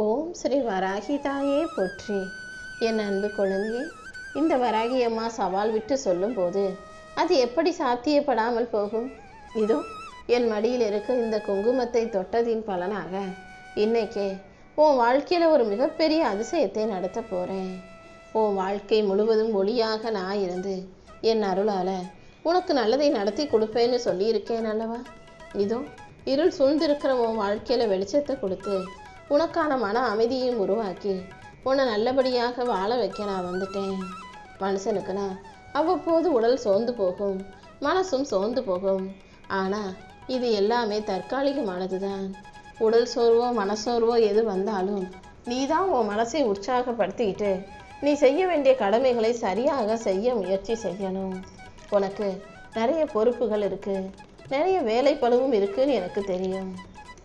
ஓம் ஸ்ரீ வராகி தாயே போற்றி. என் அன்பு குழந்தையே, இந்த வராகி அம்மா சவால் விட்டு சொல்லும்போது அது எப்படி சாத்தியப்படாமல் போகும்? இதோ என் மடியில் இருக்க இந்த குங்குமத்தை தொட்டதின் பலனாக இன்னைக்கே உன் வாழ்க்கையில் ஒரு மிகப்பெரிய அதிசயத்தை நடத்த போகிறேன். உன் வாழ்க்கை முழுவதும் ஒளியாக நான் இருந்து என் அருளால் உனக்கு நல்லதை நடத்தி கொடுப்பேன்னு சொல்லியிருக்கேன் அல்லவா? இதோ இருள் சூழ்ந்திருக்கிற உன் வாழ்க்கையில் வெளிச்சத்தை கொடுத்து உனக்கான மன அமைதியையும் உருவாக்கி உன்னை நல்லபடியாக வாழ வைக்க நான் வந்துட்டேன். மனுஷனுக்குன்னா அவ்வப்போது உடல் சோர்ந்து போகும், மனசும் சோர்ந்து போகும். ஆனால் இது எல்லாமே தற்காலிகமானது தான். உடல் சோர்வோ மனசோர்வோ எது வந்தாலும் நீ தான் உன் மனசை உற்சாகப்படுத்திக்கிட்டு நீ செய்ய வேண்டிய கடமைகளை சரியாக செய்ய முயற்சி செய்யணும். உனக்கு நிறைய பொறுப்புகள் இருக்குது, நிறைய வேலை பளுவும் இருக்குன்னு எனக்கு தெரியும்.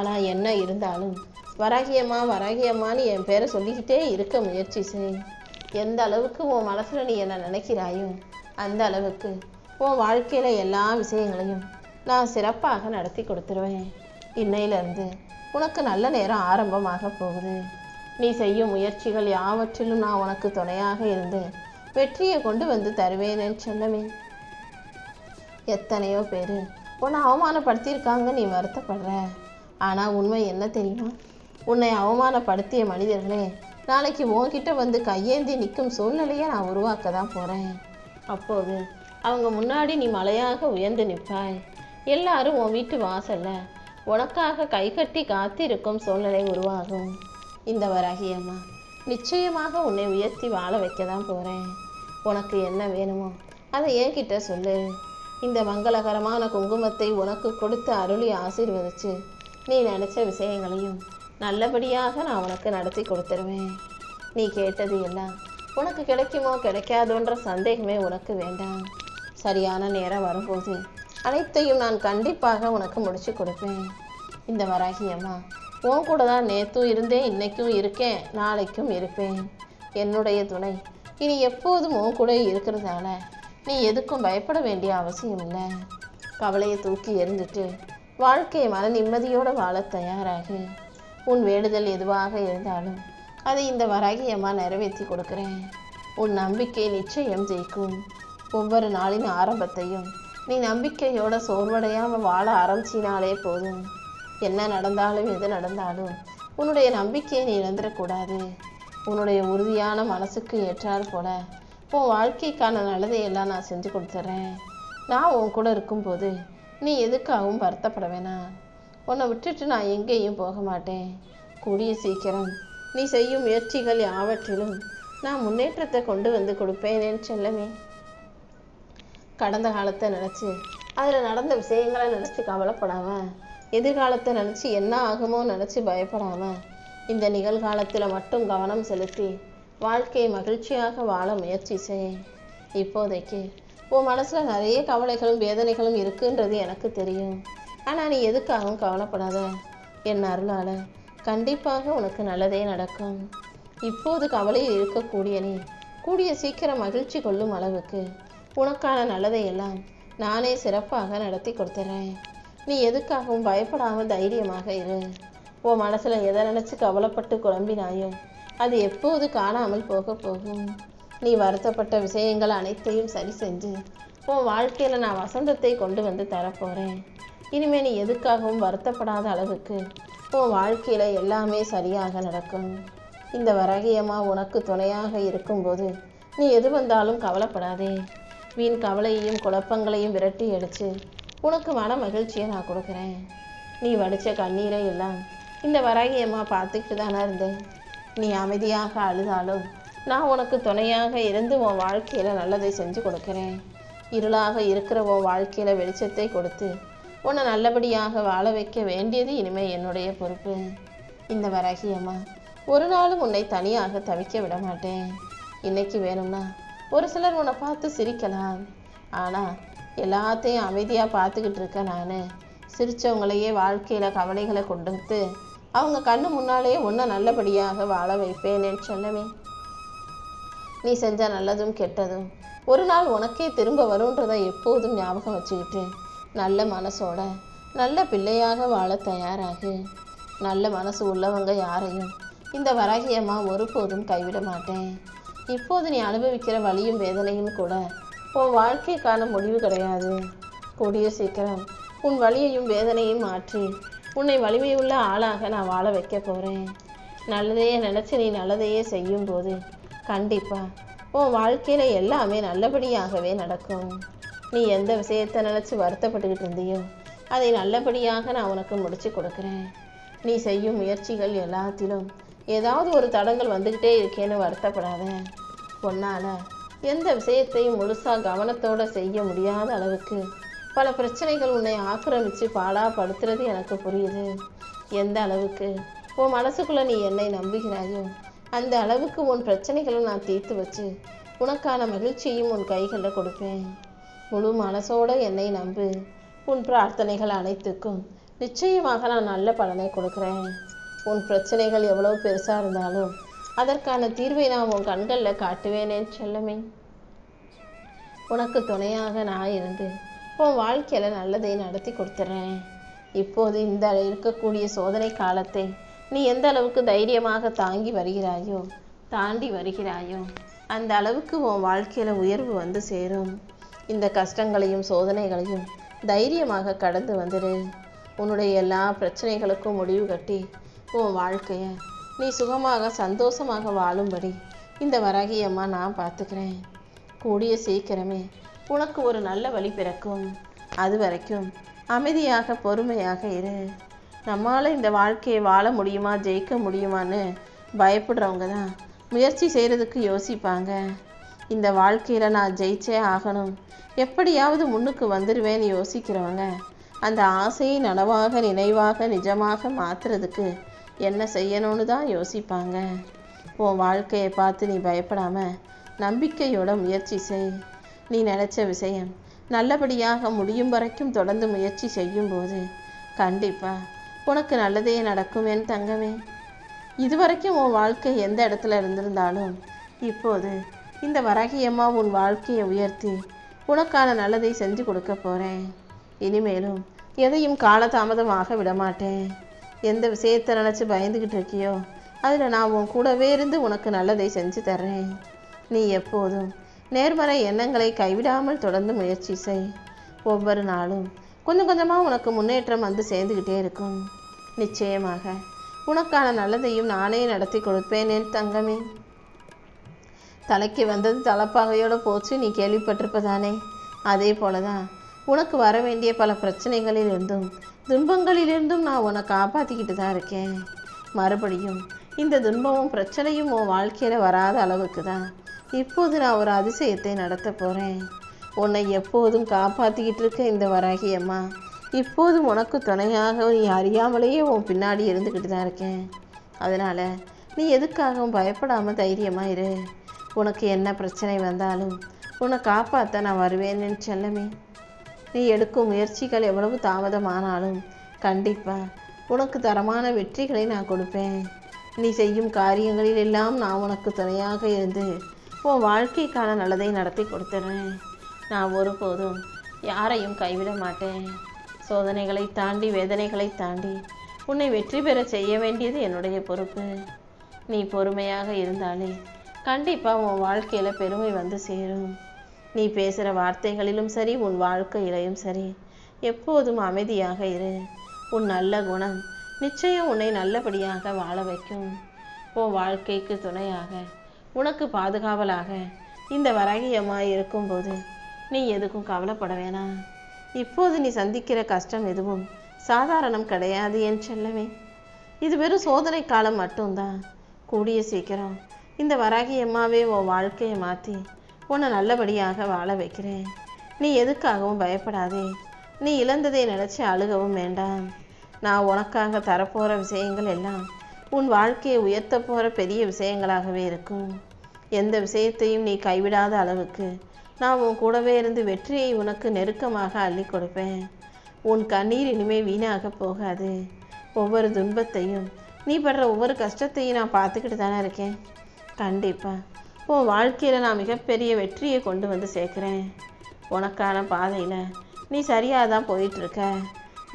ஆனால் என்ன இருந்தாலும் வராகியம்மா வராகியம்மான்னு என் பேரை சொல்லிக்கிட்டே இருக்க முயற்சி செய். எந்த அளவுக்கு உன் மனசில் நீ என்ன நினைக்கிறாயோ அந்த அளவுக்கு உன் வாழ்க்கையில் எல்லா விஷயங்களையும் நான் சிறப்பாக நடத்தி கொடுத்துருவேன். இன்னையிலேருந்து உனக்கு நல்ல நேரம் ஆரம்பமாக போகுது. நீ செய்யும் முயற்சிகள் யாவற்றிலும் நான் உனக்கு துணையாக இருந்து வெற்றியை கொண்டு வந்து தருவேன்னு சொல்லவே. எத்தனையோ பேர் உன்னை அவமானப்படுத்தியிருக்காங்க, நீ வருத்தப்படுற. ஆனால் உண்மை என்ன தெரியுமா? உன்னை அவமானப்படுத்திய மனிதர்களே நாளைக்கு உன்கிட்ட வந்து கையேந்தி நிற்கும் சூழ்நிலையை நான் உருவாக்க தான் போகிறேன். அப்போது அவங்க முன்னாடி நீ மலையாக உயர்ந்து நிற்பாய். எல்லாரும் உன் வீட்டு வாசல்ல உனக்காக கைகட்டி காத்திருக்கும் சூழ்நிலை உருவாகும். இந்த வராகியம்மா நிச்சயமாக உன்னை உயர்த்தி வாழ வைக்க தான் போகிறேன். உனக்கு என்ன வேணுமோ அதை என்கிட்ட சொல்லு. இந்த மங்களகரமான குங்குமத்தை உனக்கு கொடுத்து அருளி ஆசீர்வதிச்சு நீ நினச்ச விஷயங்களையும் நல்லபடியாக நான் உனக்கு நடத்தி கொடுத்துருவேன். நீ கேட்டது எல்லாம் உனக்கு கிடைக்குமோ கிடைக்காதோன்ற சந்தேகமே உனக்கு வேண்டாம். சரியான நேரம் வரும்போது அனைத்தையும் நான் கண்டிப்பாக உனக்கு முடிச்சு கொடுப்பேன். இந்த வராகி அம்மா உன் கூட தான் நேற்றும் இருந்தேன், இன்னைக்கும் இருக்கேன், நாளைக்கும் இருப்பேன். என்னுடைய துணை இனி எப்போதும் உன் கூட இருக்கிறதால நீ எதுக்கும் பயப்பட வேண்டிய அவசியம் இல்லை. கவலையை தூக்கி எறிஞ்சிட்டு வாழ்க்கையை மன நிம்மதியோடு வாழ தயாராகு. உன் வேண்டுதல் எதுவாக இருந்தாலும் அதை இந்த வராகி அம்மா நிறைவேற்றி கொடுக்குறேன். உன் நம்பிக்கை நிச்சயம் ஜெயிக்கும். ஒவ்வொரு நாளின் ஆரம்பத்தையும் நீ நம்பிக்கையோட சோர்வடையாமல் வாழ ஆரம்பிச்சினாலே போதும். என்ன நடந்தாலும் எது நடந்தாலும் உன்னுடைய நம்பிக்கையை நீ இழந்துடக்கூடாது. உன்னுடைய உறுதியான மனசுக்கு ஏற்றார் போல உன் வாழ்க்கைக்கான நல்லதையெல்லாம் நான் செஞ்சு கொடுத்துட்றேன். நான் உன் கூட இருக்கும்போது நீ எதுக்காகவும் வருத்தப்பட வேணாம். உன்னை விட்டுட்டு நான் எங்கேயும் போக மாட்டேன். கூடிய சீக்கிரம் நீ செய்யும் முயற்சிகள் யாவற்றிலும் நான் முன்னேற்றத்தை கொண்டு வந்து கொடுப்பேனேன்னு சொல்லவே. கடந்த காலத்தை நினச்சி அதில் நடந்த விஷயங்களை நினச்சி கவலைப்படாமல், எதிர்காலத்தை நினச்சி என்ன ஆகுமோ நினச்சி பயப்படாமல் இந்த நிகழ்காலத்தில் மட்டும் கவனம் செலுத்தி வாழ்க்கையை மகிழ்ச்சியாக வாழ முயற்சி செய். இப்போதைக்கு உன் மனசில் நிறைய கவலைகளும் வேதனைகளும் இருக்குன்றது எனக்கு தெரியும். ஆனால் நீ எதுக்காகவும் கவலைப்படாத. என் அருளால் கண்டிப்பாக உனக்கு நல்லதே நடக்கும். இப்போது கவலையில் இருக்கக்கூடிய நீ கூடிய சீக்கிரம் மகிழ்ச்சி கொள்ளும் அளவுக்கு உனக்கான நல்லதையெல்லாம் நானே சிறப்பாக நடத்தி கொடுத்துட்றேன். நீ எதுக்காகவும் பயப்படாமல் தைரியமாக இரு. உன் மனசில் எதை நினச்சி கவலைப்பட்டு குழம்பினாயோ அது எப்போது காணாமல் போகும். நீ வருத்தப்பட்ட விஷயங்கள் அனைத்தையும் சரி செஞ்சு உன் வாழ்க்கையில் நான் வசந்தத்தை கொண்டு வந்து தரப்போகிறேன். இனிமேல் நீ எதுக்காகவும் வருத்தப்படாத அளவுக்கு உன் வாழ்க்கையில் எல்லாமே சரியாக நடக்கும். இந்த வராகியம்மா உனக்கு துணையாக இருக்கும்போது நீ எது வந்தாலும் கவலைப்படாதே. வீண் கவலையையும் குழப்பங்களையும் விரட்டி அடித்து உனக்கு மன மகிழ்ச்சியை நான் கொடுக்குறேன். நீ வடித்த கண்ணீரை எல்லாம் இந்த வராகியம்மா பார்த்துக்கிட்டு தானே இருந்தேன். நீ அமைதியாக அழுதாலும் நான் உனக்கு துணையாக இருந்து உன் வாழ்க்கையில் நல்லதை செஞ்சு கொடுக்குறேன். இருளாக இருக்கிற உன் வாழ்க்கையில் வெளிச்சத்தை கொடுத்து உன்னை நல்லபடியாக வாழ வைக்க வேண்டியது இனிமேல் என்னுடைய பொறுப்பு. இந்த வராகியம்மா ஒரு நாளும் உன்னை தனியாக தவிக்க விட மாட்டேன். இன்னைக்கு வேணும்னா ஒரு சிலர் உன்னை பார்த்து சிரிக்கலாம், ஆனால் எல்லாத்தையும் அமைதியாக பார்த்துக்கிட்டு இருக்க நான் சிரித்தவங்களையே வாழ்க்கையில் கவலைகளை கொண்டு அவங்க கண்ணு முன்னாலே உன்னை நல்லபடியாக வாழ வைப்பேன்னு சொல்லவே. நீ செஞ்ச நல்லதும் கெட்டதும் ஒரு நாள் உனக்கே திரும்ப வரும்ன்றதை எப்போதும் ஞாபகம் வச்சுக்கிட்டு நல்ல மனசோட நல்ல பிள்ளையாக வாழ தயாராகு. நல்ல மனசு உள்ளவங்க யாரையும் இந்த வராகி அம்மா ஒருபோதும் கைவிட மாட்டேன். இப்போது நீ அனுபவிக்கிற வலியும் வேதனையும் கூட உன் வாழ்க்கைக்கான முடிவு கிடையாது. கூடிய சீக்கிரம் உன் வலியையும் வேதனையும் மாற்றி உன்னை வலிமையுள்ள ஆளாக நான் வாழ வைக்க போகிறேன். நல்லதையே நினச்சி நீ நல்லதையே செய்யும்போது கண்டிப்பாக உன் வாழ்க்கையில் எல்லாமே நல்லபடியாகவே நடக்கும். நீ எந்த விஷயத்தை நினச்சி வருத்தப்பட்டுக்கிட்டு இருந்தியோ அதை நல்லபடியாக நான் உனக்கு முடிச்சு கொடுக்குறேன். நீ செய்யும் முயற்சிகள் எல்லாத்திலும் ஏதாவது ஒரு தடங்கள் வந்துக்கிட்டே இருக்கேன்னு வருத்தப்படாத. உன்னால் எந்த விஷயத்தையும் முழுசாக கவனத்தோடு செய்ய முடியாத அளவுக்கு பல பிரச்சனைகள் உன்னை ஆக்கிரமித்து பாடாப்படுத்துறது எனக்கு புரியுது. எந்த அளவுக்கு உன் மனசுக்குள்ளே நீ என்னை நம்புகிறாயோ அந்த அளவுக்கு உன் பிரச்சனைகளை நான் தீர்த்து வச்சு உனக்கான மகிழ்ச்சியையும் உன் கைகளில் கொடுப்பேன். முழு மனசோடு என்னை நம்பு. உன் பிரார்த்தனைகள் அனைத்துக்கும் நிச்சயமாக நான் நல்ல பலனை கொடுக்குறேன். உன் பிரச்சனைகள் எவ்வளோ பெருசாக இருந்தாலும் அதற்கான தீர்வை நான் உன் கண்களில் காட்டுவேனே செல்லமே. உனக்கு துணையாக நான் இருந்து உன் வாழ்க்கையில் நல்லதை நடத்தி கொடுத்துட்றேன். இப்போது இந்த இருக்கக்கூடிய சோதனை காலத்தை நீ எந்த அளவுக்கு தைரியமாக தாண்டி வருகிறாயோ அந்த அளவுக்கு உன் வாழ்க்கையில் உயர்வு வந்து சேரும். இந்த கஷ்டங்களையும் சோதனைகளையும் தைரியமாக கடந்து வந்துடு. உன்னுடைய எல்லா பிரச்சனைகளுக்கும் முடிவு கட்டி உன் வாழ்க்கையை நீ சுகமாக சந்தோஷமாக வாழும்படி இந்த வராகி அம்மா நான் பார்த்துக்கிறேன். கூடிய சீக்கிரமே உனக்கு ஒரு நல்ல வழி பிறக்கும். அது வரைக்கும் அமைதியாக பொறுமையாக இரு. நம்மால் இந்த வாழ்க்கையை வாழ முடியுமா ஜெயிக்க முடியுமான்னு பயப்படுறவங்க தான் முயற்சி செய்கிறதுக்கு யோசிப்பாங்க. இந்த வாழ்க்கையில் நான் ஜெயிச்சே ஆகணும், எப்படியாவது முன்னுக்கு வந்துடுவேன்னு யோசிக்கிறவங்க அந்த ஆசையை நனவாக நினைவாக நிஜமாக மாற்றுறதுக்கு என்ன செய்யணும்னு தான் யோசிப்பாங்க. உன் வாழ்க்கையை பார்த்து நீ பயப்படாமல் நம்பிக்கையோட முயற்சி செய். நீ நினச்ச விஷயம் நல்லபடியாக முடியும் வரைக்கும் தொடர்ந்து முயற்சி செய்யும்போது கண்டிப்பாக உனக்கு நல்லதே நடக்கும் என் தங்கமே. இதுவரைக்கும் உன் வாழ்க்கை எந்த இடத்துல இருந்திருந்தாலும் இப்போது இந்த வராகி அம்மா உன் வாழ்க்கையை உயர்த்தி உனக்கான நல்லதை செஞ்சு கொடுக்க போகிறேன். இனிமேலும் எதையும் காலதாமதமாக விடமாட்டேன். எந்த விஷயத்தை நினச்சி பயந்துக்கிட்டு இருக்கியோ அதில் நான் உன் கூடவே இருந்து உனக்கு நல்லதை செஞ்சு தர்றேன். நீ எப்போதும் நேர்மறை எண்ணங்களை கைவிடாமல் தொடர்ந்து முயற்சி செய். ஒவ்வொரு நாளும் கொஞ்சம் கொஞ்சமாக உனக்கு முன்னேற்றம் வந்து சேர்ந்துக்கிட்டே இருக்கும். நிச்சயமாக உனக்கான நல்லதையும் நானே நடத்தி கொடுப்பேன் என் தங்கமே. தலைக்கு வந்தது தலைப்பாகையோடு போச்சு, நீ கேள்விப்பட்டிருப்பதானே? அதே போல தான் உனக்கு வர வேண்டிய பல பிரச்சனைகளிலிருந்தும் துன்பங்களிலிருந்தும் நான் உன்னை காப்பாற்றிக்கிட்டு தான் இருக்கேன். மறுபடியும் இந்த துன்பமும் பிரச்சனையும் உன் வாழ்க்கையில் வராத அளவுக்கு தான் இப்போது நான் ஒரு அதிசயத்தை நடத்த போகிறேன். உன்னை எப்போதும் காப்பாற்றிக்கிட்டு இருக்க இந்த வராகி அம்மா இப்போதும் உனக்கு துணையாக நீ அறியாமலேயே உன் பின்னாடி இருந்துக்கிட்டு தான் இருக்கேன். அதனால் நீ எதுக்காகவும் பயப்படாமல் தைரியமாக இரு. உனக்கு என்ன பிரச்சனை வந்தாலும் உன்னை காப்பாற்ற நான் வருவேன்னு செல்லமே. நீ எடுக்கும் முயற்சிகள் எவ்வளவு தாமதமானாலும் கண்டிப்பாக உனக்கு தரமான வெற்றிகளை நான் கொடுப்பேன். நீ செய்யும் காரியங்களில் எல்லாம் நான் உனக்கு துணையாக இருந்து உன் வாழ்க்கைக்கான நல்லதை நடத்தி கொடுத்துட்றேன். நான் ஒருபோதும் யாரையும் கைவிட மாட்டேன். சோதனைகளை தாண்டி வேதனைகளை தாண்டி உன்னை வெற்றி பெற செய்ய வேண்டியது என்னுடைய பொறுப்பு. நீ பொறுமையாக இருந்தாலே கண்டிப்பாக உன் வாழ்க்கையில் பெருமை வந்து சேரும். நீ பேசுகிற வார்த்தைகளிலும் சரி உன் வாழ்க்கையிலையும் சரி எப்போதும் அமைதியாக இரு. உன் நல்ல குணம் நிச்சயம் உன்னை நல்லபடியாக வாழ வைக்கும். உன் வாழ்க்கைக்கு துணையாக உனக்கு பாதுகாவலாக இந்த வராகி அம்மா இருக்கும்போது நீ எதுக்கும் கவலைப்பட வேணாம். இப்போது நீ சந்திக்கிற கஷ்டம் எதுவும் சாதாரணம் கிடையாது என் செல்லமே. இது வெறும் சோதனை காலம் மட்டும்தான். கூடிய சீக்கிரம் இந்த வராகி அம்மாவே உன் வாழ்க்கையை மாற்றி உன்னை நல்லபடியாக வாழ வைக்கிறேன். நீ எதுக்காகவும் பயப்படாதே. நீ இழந்ததை நினச்சி அழுகவும் வேண்டாம். நான் உனக்காக தரப்போகிற விஷயங்கள் எல்லாம் உன் வாழ்க்கையை உயர்த்த போகிற பெரிய விஷயங்களாகவே இருக்கும். எந்த விஷயத்தையும் நீ கைவிடாத அளவுக்கு நான் உன் கூடவே இருந்து வெற்றியை உனக்கு நெருக்கமாக அள்ளி கொடுப்பேன். உன் கண்ணீர் இனிமே வீணாக போகாது. ஒவ்வொரு துன்பத்தையும் நீ படுற ஒவ்வொரு கஷ்டத்தையும் நான் பார்த்துக்கிட்டு தானே இருக்கேன். கண்டிப்பாக உன் வாழ்க்கையில் நான் மிகப்பெரிய வெற்றியை கொண்டு வந்து சேர்க்குறேன். உனக்கான பாதையில் நீ சரியாக தான் போயிட்டுருக்க.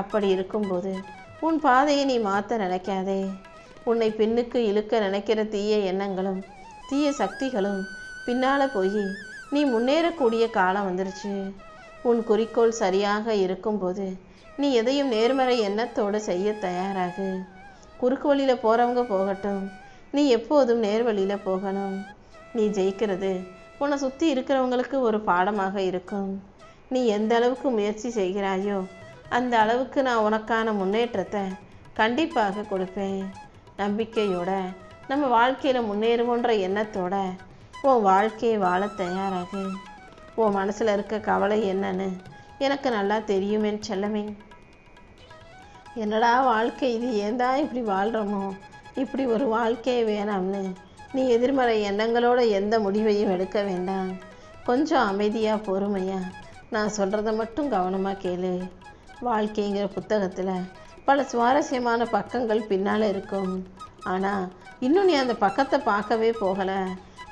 அப்படி இருக்கும்போது உன் பாதையை நீ மாற்ற நினைக்காதே. உன்னை பின்னுக்கு இழுக்க நினைக்கிற தீய எண்ணங்களும் தீய சக்திகளும் பின்னால் போய் நீ முன்னேறக்கூடிய காலம் வந்துருச்சு. உன் குறிக்கோள் சரியாக இருக்கும்போது நீ எதையும் நேர்மறை எண்ணத்தோடு செய்ய தயாராகு. குறுக்கு வழியில் போகிறவங்க போகட்டும், நீ எப்போதும் நேர்வழியில் போகணும். நீ ஜெயிக்கிறது உன்னை சுற்றி இருக்கிறவங்களுக்கு ஒரு பாடமாக இருக்கும். நீ எந்த அளவுக்கு முயற்சி செய்கிறாயோ அந்த அளவுக்கு நான் உனக்கான முன்னேற்றத்தை கண்டிப்பாக கொடுப்பேன். நம்பிக்கையோட நம்ம வாழ்க்கையில் முன்னேறுவோன்ற எண்ணத்தோட உன் வாழ்க்கையை வாழ தயாராகு. உன் மனசில் இருக்க கவலை என்னன்னு எனக்கு நல்லா தெரியுமே செல்லமே. என்னடா வாழ்க்கை இது, ஏன்தான் இப்படி வாழ்கிறோமோ, இப்படி ஒரு வாழ்க்கையே வேணாம்னு நீ எதிர்மறை எண்ணங்களோட எந்த முடிவையும் எடுக்க வேண்டாம். கொஞ்சம் அமைதியாக பொறுமையாக நான் சொல்கிறத மட்டும் கவனமாக கேளு. வாழ்க்கைங்கிற புத்தகத்தில் பல சுவாரஸ்யமான பக்கங்கள் பின்னால் இருக்கும். ஆனால் இன்னும் நீ அந்த பக்கத்தை பார்க்கவே போகலை.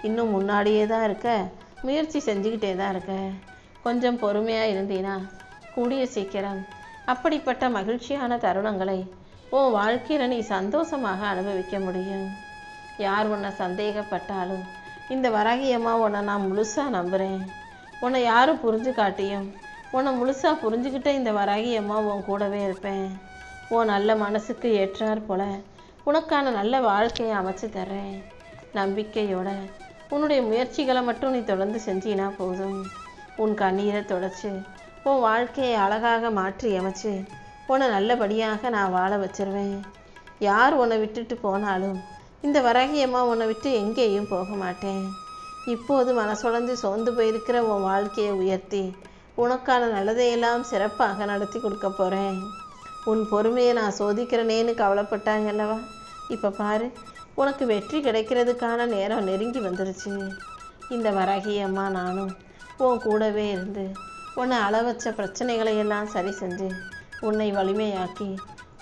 இன்னும் முன்னாடியே தான் இருக்க, முயற்சி செஞ்சுக்கிட்டே தான் இருக்க. கொஞ்சம் பொறுமையாக இருந்தீனா கூடிய சீக்கிரம் அப்படிப்பட்ட மகிழ்ச்சியான தருணங்களை உன் வாழ்க்கையில் நீ சந்தோஷமாக அனுபவிக்க முடியும். யார் உன்னை சந்தேகப்பட்டாலும் இந்த வராகியம்மா உன்னை நான் முழுசாக நம்புகிறேன். உன்னை யாரும் புரிஞ்சு காட்டியும் உன்னை முழுசாக புரிஞ்சுக்கிட்ட இந்த வராகியம்மா உன் கூடவே இருப்பேன். உன் நல்ல மனசுக்கு ஏற்றார் போல உனக்கான நல்ல வாழ்க்கையை அமைச்சு தர்றேன். நம்பிக்கையோட உன்னுடைய முயற்சிகளை மட்டும் நீ தொடர்ந்து செஞ்சினா போதும். உன் கண்ணீரை தொடச்சி உன் வாழ்க்கையை அழகாக மாற்றி அமைச்சு உன்னை நல்லபடியாக நான் வாழ வச்சிருவேன். யார் உன்னை விட்டுட்டு போனாலும் இந்த வராகியம்மா உன்னை விட்டு எங்கேயும் போக மாட்டேன். இப்போது மனசுடைந்து சோர்ந்து போயிருக்கிற உன் வாழ்க்கையை உயர்த்தி உனக்கான நல்லதையெல்லாம் சிறப்பாக நடத்தி கொடுக்க போகிறேன். உன் பொறுமையை நான் சோதிக்கிறனேன்னு கவலைப்பட்டாங்க அல்லவா? இப்போ பாரு, உனக்கு வெற்றி கிடைக்கிறதுக்கான நேரம் நெருங்கி வந்துருச்சு. இந்த வராகியம்மா நானும் உன் கூடவே இருந்து உன்னை அளவற்ற பிரச்சனைகளையெல்லாம் சரி செஞ்சு உன்னை வலிமையாக்கி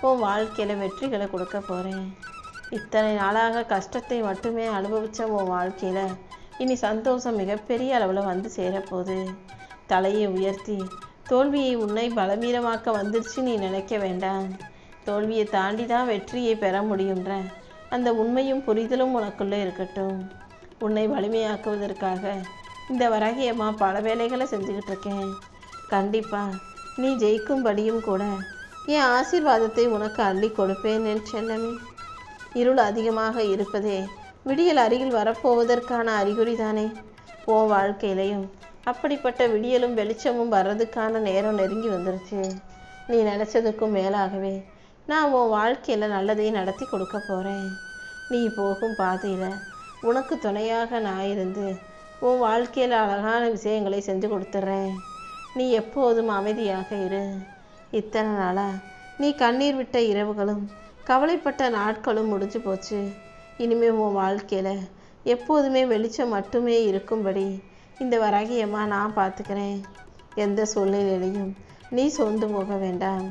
உன் வாழ்க்கையில் வெற்றிகளை கொடுக்க போகிறேன். இத்தனை நாளாக கஷ்டத்தை மட்டுமே அனுபவித்த உன் வாழ்க்கையில் இனி சந்தோஷம் மிகப்பெரிய அளவில் வந்து சேரப்போகுது. தலையை உயர்த்தி தோல்வியை உன்னை பலவீனமாக்க வந்துருச்சு நீ நினைக்க வேண்டாம். தோல்வியை தாண்டி தான் வெற்றியை பெற முடியுன்ற அந்த உண்மையும் புரிதலும் உனக்குள்ளே இருக்கட்டும். உன்னை வலிமையாக்குவதற்காக இந்த வராகியம்மா பல வேலைகளை செஞ்சுக்கிட்டு இருக்கேன். கண்டிப்பாக நீ ஜெயிக்கும்படியும் கூட என் ஆசீர்வாதத்தை உனக்கு அள்ளி கொடுப்பேன் என் செல்லமே. இருள் அதிகமாக இருப்பதே விடியல் அருகில் வரப்போவதற்கான அறிகுறி தானே. உன் வாழ்க்கையிலையும் அப்படிப்பட்ட விடியலும் வெளிச்சமும் வர்றதுக்கான நேரம் நெருங்கி வந்துருச்சு. நீ நினச்சதுக்கும் மேலாகவே நான் உன் வாழ்க்கையில் நல்லதையும் நடத்தி கொடுக்க போகிறேன். நீ போகும் பாதையில் உனக்கு துணையாக நான் இருந்து உன் வாழ்க்கையில் அழகான விஷயங்களை செஞ்சு கொடுத்துட்றேன். நீ எப்போதும் அமைதியாக இரு. இத்தனை நாளாக நீ கண்ணீர் விட்ட இரவுகளும் கவலைப்பட்ட நாட்களும் முடிஞ்சு போச்சு. இனிமேல் உன் வாழ்க்கையில் எப்போதுமே வெளிச்சம் மட்டுமே இருக்கும்படி இந்த வராகியம்மா நான் பார்த்துக்கிறேன். எந்த சூழ்நிலையிலையும் நீ சோர்ந்து போக வேண்டாம்.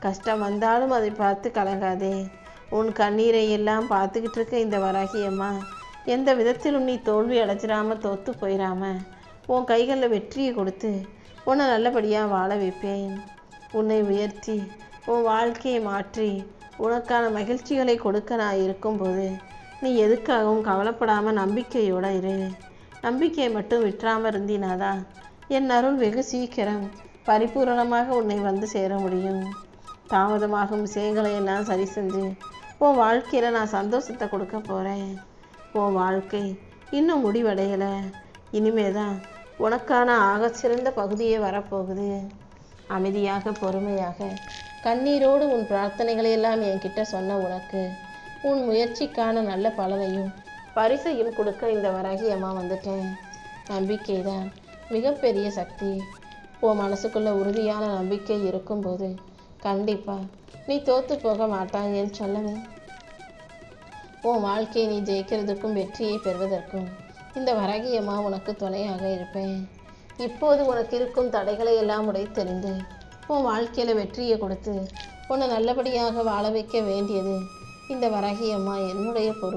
கஷ்டம் வந்தாலும் அதை பார்த்து கலங்காதே. உன் கண்ணீரை எல்லாம் பார்த்துக்கிட்டு இருக்க இந்த வராகியம்மா எந்த விதத்திலும் நீ தோல்வி அடைச்சிடாமல் தோற்று போயிடாம உன் கைகளில் வெற்றியை கொடுத்து உன்னை நல்லபடியாக வாழ வைப்பேன். உன்னை உயர்த்தி உன் வாழ்க்கையை மாற்றி உனக்கான மகிழ்ச்சிகளை கொடுக்க நான் இருக்கும்போது நீ எதுக்காகவும் கவலைப்படாமல் நம்பிக்கையோடு இரு. நம்பிக்கையை மட்டும் விட்டுறாமல் இருந்தினாதான் என் அருள் வெகு சீக்கிரம் பரிபூரணமாக உன்னை வந்து சேர முடியும். தாமதமாகும் விஷயங்களை எல்லாம் சரி செஞ்சு உன் வாழ்க்கையில் நான் சந்தோஷத்தை கொடுக்க போகிறேன். உன் வாழ்க்கை இன்னும் முடிவடையலை. இனிமே தான் உனக்கான ஆகச்சிறந்த பகுதியே வரப்போகுது. அமைதியாக பொறுமையாக கண்ணீரோடு உன் பிரார்த்தனைகளையெல்லாம் என்கிட்ட சொன்ன உனக்கு உன் முயற்சிக்கான நல்ல பலனையும் பரிசையும் கொடுக்க இந்த வராகியம்மா வந்துட்டேன். நம்பிக்கை தான் மிகப்பெரிய சக்தி. உன் மனசுக்குள்ள உறுதியான நம்பிக்கை இருக்கும்போது கண்டிப்பாக நீ தோற்று போக மாட்டாய் என்று சொல்லவே. உன் வாழ்க்கையை நீ ஜெயிக்கிறதுக்கும் வெற்றியை பெறுவதற்கும் இந்த வராகியம்மா உனக்கு துணையாக இருப்பேன். இப்போது உனக்கு இருக்கும் தடைகளை எல்லாம் உடைத்தெறிந்து உன் வாழ்க்கையில் வெற்றியை கொடுத்து உன்னை நல்லபடியாக வாழ வைக்க வேண்டியது இந்த வராகியம்மா என்னுடைய பொறுப்பு.